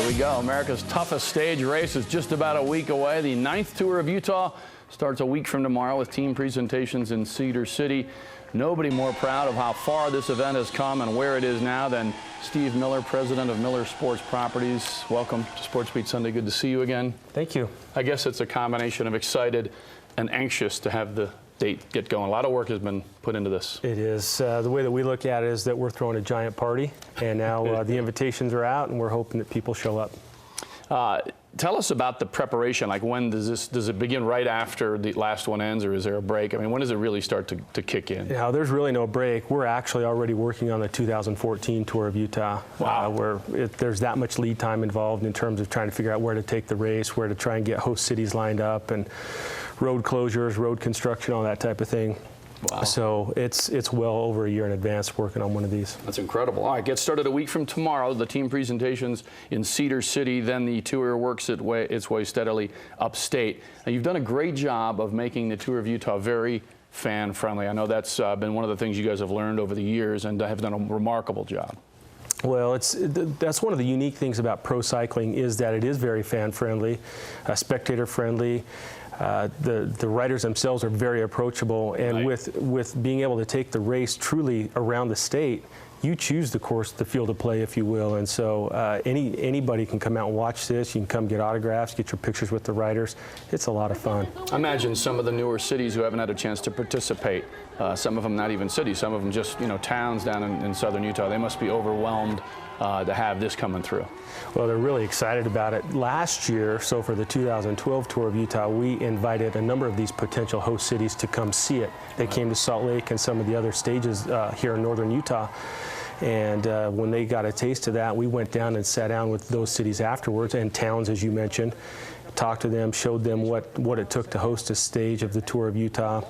Here we go. America's toughest stage race is just about a week away. The 9th Tour of Utah starts a week from tomorrow with team presentations in Cedar City. Nobody more proud of how far this event has come and where it is now than Steve Miller, president of Miller Sports Properties. Welcome to SportsBeat Sunday. Good to see you again. Thank you. I guess it's a combination of excited and anxious to have the date get going. A lot of work has been put into this. It is. The way that we look at it is that we're throwing a giant party, and now the invitations are out, and we're hoping that people show up. Tell us about the preparation. Like, when does it begin right after the last one ends, or is there a break? I mean, when does it really start to kick in? Yeah, there's really no break. We're actually already working on the 2014 Tour of Utah. Wow. Where there's that much lead time involved in terms of trying to figure out where to take the race, where to try and get host cities lined up, and road closures, road construction, all that type of thing. Wow. So it's well over a year in advance working on one of these. That's incredible. All right, get started a week from tomorrow. The team presentations in Cedar City, then the tour works its way steadily upstate. Now, you've done a great job of making the Tour of Utah very fan-friendly. I know that's been one of the things you guys have learned over the years, and have done a remarkable job. Well, that's one of the unique things about pro cycling, is that it is very fan-friendly, spectator-friendly. The riders themselves are very approachable, and right. with being able to take the race truly around the state, you choose the course, the field of play, if you will. And so anybody can come out and watch this. You can come get autographs, get your pictures with the riders. It's a lot of fun. I imagine some of the newer cities who haven't had a chance to participate, some of them not even cities, some of them just towns down in southern Utah, they must be overwhelmed to have this coming through. Well, they're really excited about it. Last year, so for the 2012 Tour of Utah, we invited a number of these potential host cities to come see it. They came to Salt Lake and some of the other stages here in northern Utah. And when they got a taste of that, we went down and sat down with those cities afterwards, and towns, as you mentioned, talked to them, showed them what it took to host a stage of the Tour of Utah.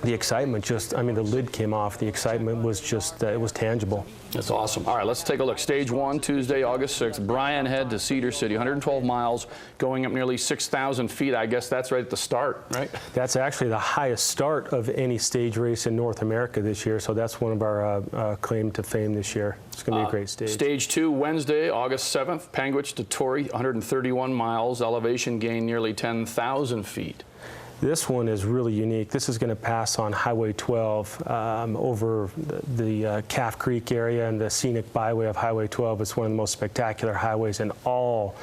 The excitement just, I mean, the lid came off. The excitement was just, it was tangible. That's awesome. All right, let's take a look. Stage 1, Tuesday, August 6th. Bryan Head to Cedar City, 112 miles, going up nearly 6,000 feet. I guess that's right at the start, right? That's actually the highest start of any stage race in North America this year, so that's one of our claim to fame this year. It's going to be a great stage. Stage 2, Wednesday, August 7th, Panguitch to Torrey, 131 miles, elevation gain nearly 10,000 feet. This one is really unique. This is going to pass on Highway 12 over the Calf Creek area and the scenic byway of Highway 12. It's one of the most spectacular highways in all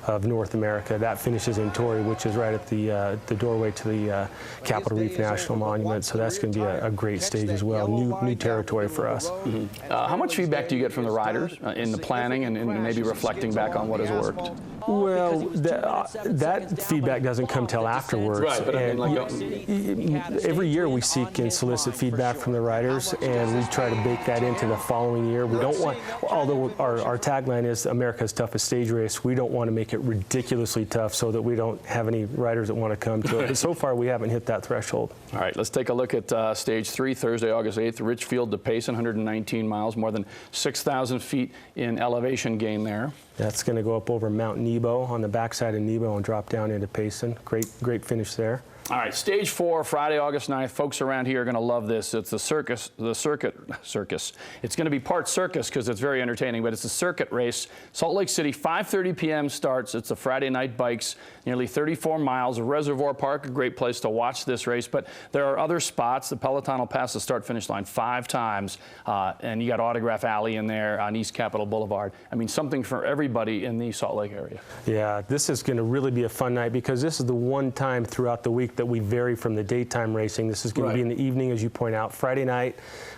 of North America. That finishes in Torrey, which is right at the doorway to the Capitol Reef National Monument. So that's going to be a great stage as well. New territory for us. Mm-hmm. How much feedback do you get from the riders in the planning and maybe reflecting back on what has worked? Well, that feedback doesn't come till afterwards. Right, but I mean, every year we seek and solicit feedback from the riders, and we try to bake that into the following year. We don't want, although our tagline is America's toughest stage race, we don't want to make it ridiculously tough so that we don't have any riders that want to come to it. But so far, we haven't hit that threshold. All right, let's take a look at Stage 3, Thursday, August 8th, Richfield to Payson, 119 miles, more than 6,000 feet in elevation gain there. That's going to go up over Mount Nebo, on the backside of Nebo, and drop down into Payson. Great finish there. All right, Stage 4, Friday, August 9th. Folks around here are going to love this. It's the circus. It's going to be part circus because it's very entertaining, but it's a circuit race. Salt Lake City, 5:30 p.m. starts. It's the Friday night bikes, nearly 34 miles. Reservoir Park, a great place to watch this race, but there are other spots. The Peloton will pass the start-finish line 5 times, and you got Autograph Alley in there on East Capitol Boulevard. I mean, something for everybody in the Salt Lake area. Yeah, this is going to really be a fun night because this is the one time throughout the week that we vary from the daytime racing. This is going to be in the evening, as you point out, Friday night,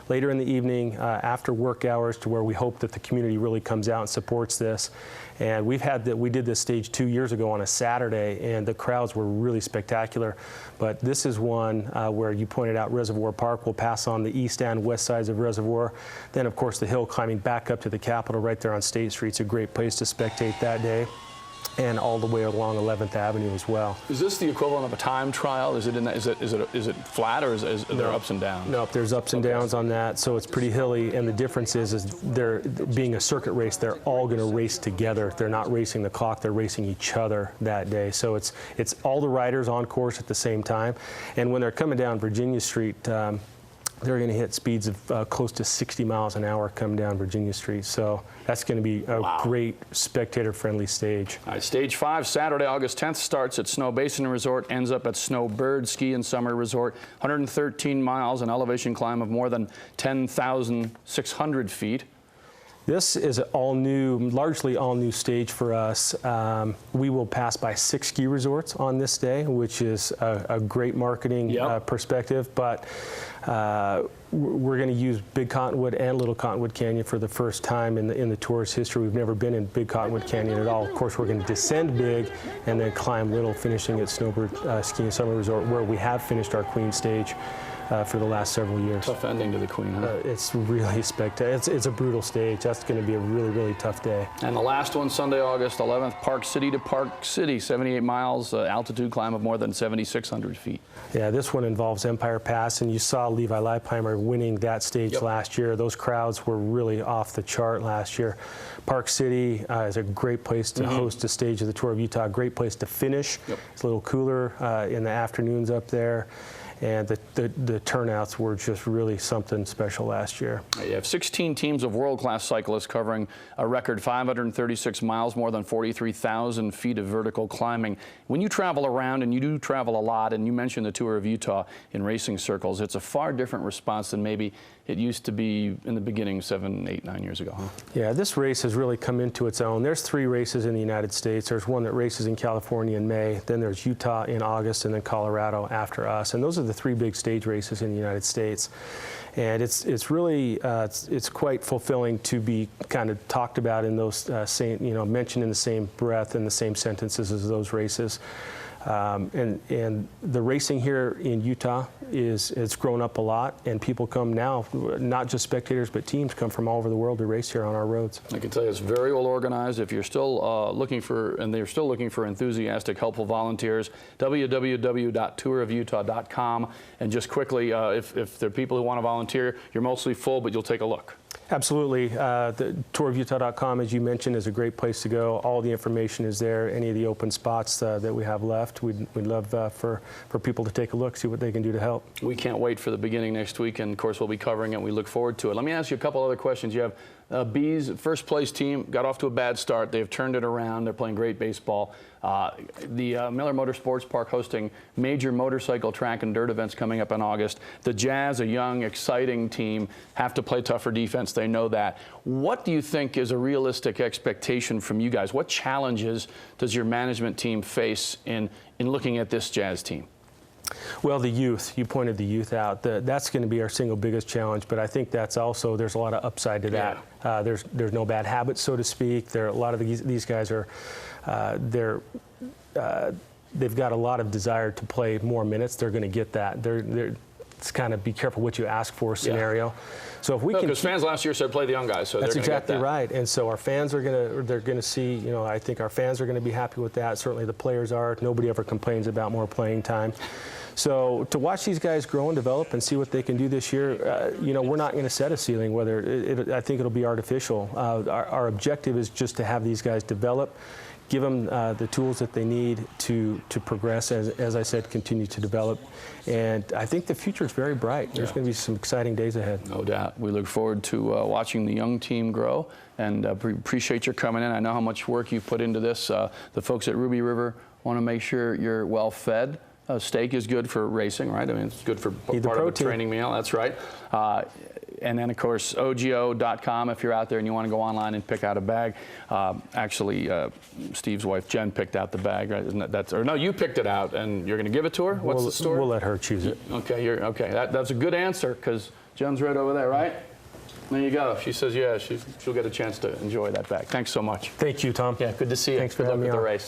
later in the evening, after work hours, to where we hope that the community really comes out and supports this. And we did this stage 2 years ago on a Saturday, and the crowds were really spectacular. But this is one where you pointed out Reservoir Park will pass on the east and west sides of Reservoir. Then, of course, the hill climbing back up to the Capitol right there on State Street. It's a great place to spectate that day. And all the way along 11th Avenue as well. Is this the equivalent of a time trial? Is it in that, is it flat, or is there ups and downs? No, there's ups and downs on that, so it's pretty hilly. And the difference is they're being a circuit race, they're all going to race together. They're not racing the clock, they're racing each other that day. So it's all the riders on course at the same time. And when they're coming down Virginia Street, they're going to hit speeds of close to 60 miles an hour coming down Virginia Street. So that's going to be a great spectator-friendly stage. All right, Stage 5, Saturday, August 10th, starts at Snow Basin Resort, ends up at Snowbird Ski and Summer Resort. 113 miles, an elevation climb of more than 10,600 feet. This is an all-new, largely all-new stage for us. We will pass by 6 ski resorts on this day, which is a great marketing perspective. But we're going to use Big Cottonwood and Little Cottonwood Canyon for the first time in the tour's history. We've never been in Big Cottonwood Canyon at all. Of course, we're going to descend Big and then climb Little, finishing at Snowbird Ski and Summer Resort, where we have finished our Queen stage for the last several years. Tough ending to the Queen, huh? It's really spectacular. It's a brutal stage. That's going to be a really, really tough day. And the last one, Sunday, August 11th, Park City to Park City, 78 miles, altitude climb of more than 7,600 feet. Yeah, this one involves Empire Pass, and you saw Levi Leipheimer winning that stage last year. Those crowds were really off the chart last year. Park City is a great place to host a stage of the Tour of Utah, a great place to finish. It's a little cooler in the afternoons up there. And the turnouts were just really something special last year. You have 16 teams of world-class cyclists covering a record 536 miles, more than 43,000 feet of vertical climbing. When you travel around, and you do travel a lot, and you mentioned the Tour of Utah in racing circles, it's a far different response than maybe it used to be in the beginning 7, 8, 9 years ago, huh? Yeah, this race has really come into its own. There's 3 races in the United States. There's one that races in California in May, then there's Utah in August, and then Colorado after us. And those are the 3 big stage races in the United States. And it's really, it's quite fulfilling to be kind of talked about in those same, mentioned in the same breath, in the same sentences as those races. And the racing here in Utah it's grown up a lot, and people come now, not just spectators, but teams come from all over the world to race here on our roads. I can tell you it's very well organized. If you're still looking for, and they're still looking for enthusiastic, helpful volunteers, www.tourofutah.com. And just quickly, if there are people who want to volunteer, you're mostly full, but you'll take a look. Absolutely. The tourofutah.com, as you mentioned, is a great place to go. All the information is there. Any of the open spots that we have left, we'd love for people to take a look, see what they can do to help. We can't wait for the beginning next week, and of course we'll be covering it. We look forward to it. Let me ask you a couple other questions. You have Bees, first place team, got off to a bad start. They've turned it around. They're playing great baseball. The Miller Motorsports Park hosting major motorcycle track and dirt events coming up in August. The Jazz, a young, exciting team, have to play tougher defense. They know that. What do you think is a realistic expectation from you guys? What challenges does your management team face in looking at this Jazz team? Well, the youth, you pointed the youth out. That's going to be our single biggest challenge, but I think that's also, there's a lot of upside to that. There's no bad habits, so to speak. A lot of these guys are, they've got a lot of desire to play more minutes. They're going to get that. It's kind of be careful what you ask for scenario. So if we can, because fans last year said play the young guys, so that's they're exactly get that. Right. And so our fans are they're going to see. I think our fans are going to be happy with that. Certainly the players are. Nobody ever complains about more playing time. So to watch these guys grow and develop and see what they can do this year, we're not going to set a ceiling. I think it'll be artificial. Our objective is just to have these guys develop, give them the tools that they need to progress, as I said, continue to develop. And I think the future is very bright. There's going to be some exciting days ahead. No doubt. We look forward to watching the young team grow, and appreciate your coming in. I know how much work you've put into this. The folks at Ruby River want to make sure you're well fed. Steak is good for racing, right? I mean, it's good for part of a training meal. That's right. And then, of course, OGO.com if you're out there and you want to go online and pick out a bag. Actually, Steve's wife, Jen, picked out the bag, right? Isn't that, or no, you picked it out, and you're going to give it to her? What's the story? We'll let her choose it. Okay, okay. That's a good answer, because Jen's right over there, right? There you go. She says, yeah, she'll get a chance to enjoy that bag. Thanks so much. Thank you, Tom. Yeah, good to see you. Thanks for good luck having me with the on. race.